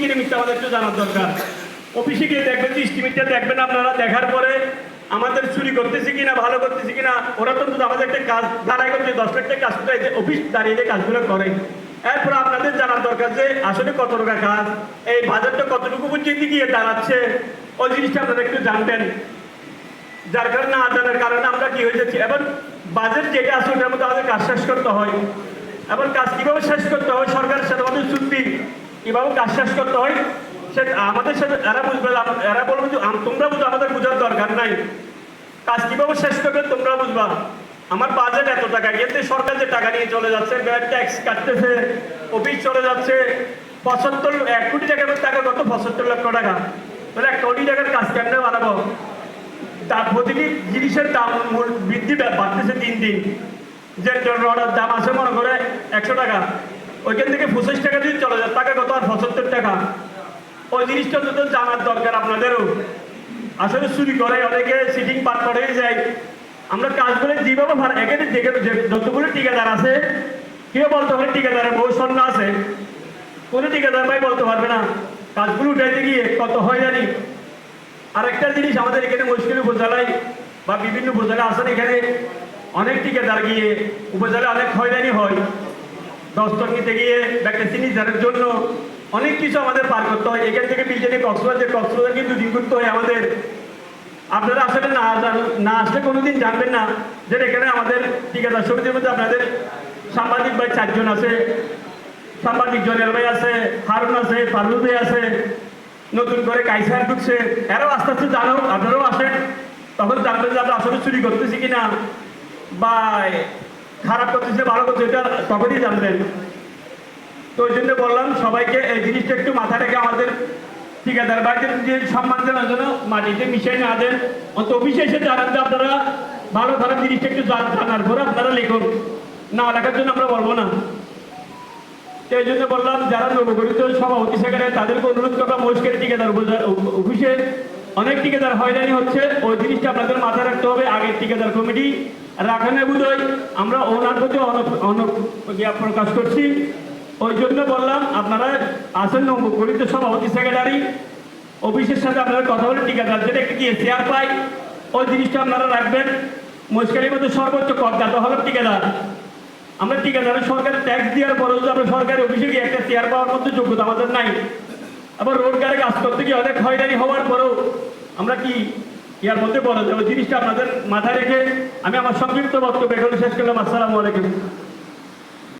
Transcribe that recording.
কিনে মিথ্যা আমাদের একটু জানার দরকার। অফিসে গিয়ে দেখবেন যে স্টিমেটটা দেখবেন আপনারা, দেখার পরে আমাদের চুরি করতেছি কিনা ভালো করতেছি কিনা, ওরা তো আমাদের একটা কাজ দাঁড়ায় করছে 10 লাখ টাকা কাজ করতে অফিস দাঁড়িয়ে কাজগুলো করে। এরপর আপনাদের জানার দরকার যে আসলে কত টাকা কাজ, এই বাজারটা কতটুকু পর্যন্ত গিয়ে দাঁড়াচ্ছে, ওই জিনিসটা আপনারা একটু জানবেন। যার কারণে না জানার কারণে আমরা কি হয়ে যাচ্ছি, এবার বাজেট যেটা আছে ওটার মধ্যে আমাদের কাজ শেষ করতে হয়। এবার কাজ কীভাবে শেষ করতে হয়, সরকারের সাথে আমাদের চুক্তি কীভাবে কাজ শেষ করতে হয় সেটা আমাদের সাথে এরা বুঝবে, এরা বলবে যে তোমরা বুঝো, আমাদের বোঝার দরকার নাই। কাজ কীভাবে শেষ করবে তোমরা বুঝবা। আমার বাজেট এত টাকা, এতে সরকার যে টাকা নিয়ে চলে যাচ্ছে, ট্যাক্স কাটতেছে, অফিস চলে যাচ্ছে 1 কোটি টাকার টাকা, কত 75 লক্ষ টাকা, তাহলে 1 কোটি টাকার কাজ কেমনে বানাবো? তার প্রতিটি জিনিসের দাম বৃদ্ধি বাড়তেছে দিন দিন। যে রডের দাম আছে মনে করে 100 টাকা, ওইখান থেকে 25 টাকা দিয়ে চলে যায়, টাকা কত আর 75 টাকা। ওই জিনিসটা তো জানার দরকার আপনাদেরও। আসলে চুরি করে অনেকে, সিটিং পার করে যায়। আমরা কাজগুলো যেভাবে এখানে যতগুলো ঠিকাদার আছে, কেউ বলতে পারে ঠিকাদারের বহু স্বর্ণ আছে, কোনো ঠিকাদার ভাই বলতে পারবে না। কাজগুলো উঠাইতে গিয়ে কত হয় জানি। আরেকটা জিনিস, আমাদের এখানে মুশকিল উপজেলায় বা বিভিন্ন উপজেলা আছেন, এখানে অনেক ঠিকাদার গিয়ে উপজেলায় অনেক হয়রানি হয়। দস্তর নিতে গিয়ে একটা সিগনেচারের জন্য অনেক কিছু আমাদের পার করতে হয়। এখান থেকে বিজেপি কক্সবাজার কিন্তু 2 দিন করতে হয় আমাদের। আপনারা আসলে না আসলে কোনোদিন জানবেন না যে এখানে আমাদের ঠিকাদার সমিতির মধ্যে আপনাদের সাংবাদিক ভাই 4 জন আছে, সাংবাদিক জনের ভাই আছে, হারুন আছে, পারলু ভাই আছে, নতুন করে কাইসার ঢুকছে। এরাও আস্তে আস্তে জানো, আপনারাও আসেন, তখন জানবেন যে আমরা আসলে চুরি করতেছি কিনা বা খারাপ করতেছি ভালো করছে, এটা তখনই জানবেন। তো ওই জন্য বললাম সবাইকে এই জিনিসটা একটু মাথায় রেখে আমাদের ঠিকাদার ভাইদের যে সম্মান দেওয়ার জন্য মাটিতে মিশিয়ে না দেন, অন্ত অফিসে এসে জানান যে আপনারা ভালো খারাপ জিনিসটা একটু জানার পরে আপনারা লিখুন, না লেখার জন্য আমরা বলবো না। এই জন্য বললাম যারা নবগঠিত সভাপতি সেক্রেটারি তাদেরকে অনুরোধ করলাম, মহিষকারী ঠিকাদার অফিসে অনেক ঠিকাদার হয়রানি হচ্ছে, ওই জিনিসটা আপনাদের মাথায় রাখতে হবে। আগের ঠিকাদার কমিটি রাখানে বোধহয় আমরা ওনার প্রতি প্রকাশ করছি। ওই জন্য বললাম আপনারা আসেন নবগঠিত সভাপতি সেক্রেটারি অফিসের সাথে আপনারা কথা বলে ঠিকাদার যেটা একটু গিয়ে শেয়ার পাই, ওই জিনিসটা আপনারা রাখবেন। মহিষকারীর মধ্যে সর্বোচ্চ করদাতা হলো ঠিকাদার। আমরা ঠিকাদারের সরকারের ট্যাক্স দেওয়ার পরেও যদি আমরা সরকারি অফিসে গিয়ে একটা চেয়ার পাওয়ার মতো যোগ্যতা আমাদের নাই। আবার রোডগারে কাজ করতে গিয়ে অনেক হয়রানি হওয়ার পরেও আমরা কি ইয়ার মধ্যে বলা যাবে, জিনিসটা আপনাদের মাথায় রেখে আমি আমার সংক্ষিপ্ত বক্তব্য এখানে শেষ করলাম। আসসালামু আলাইকুম।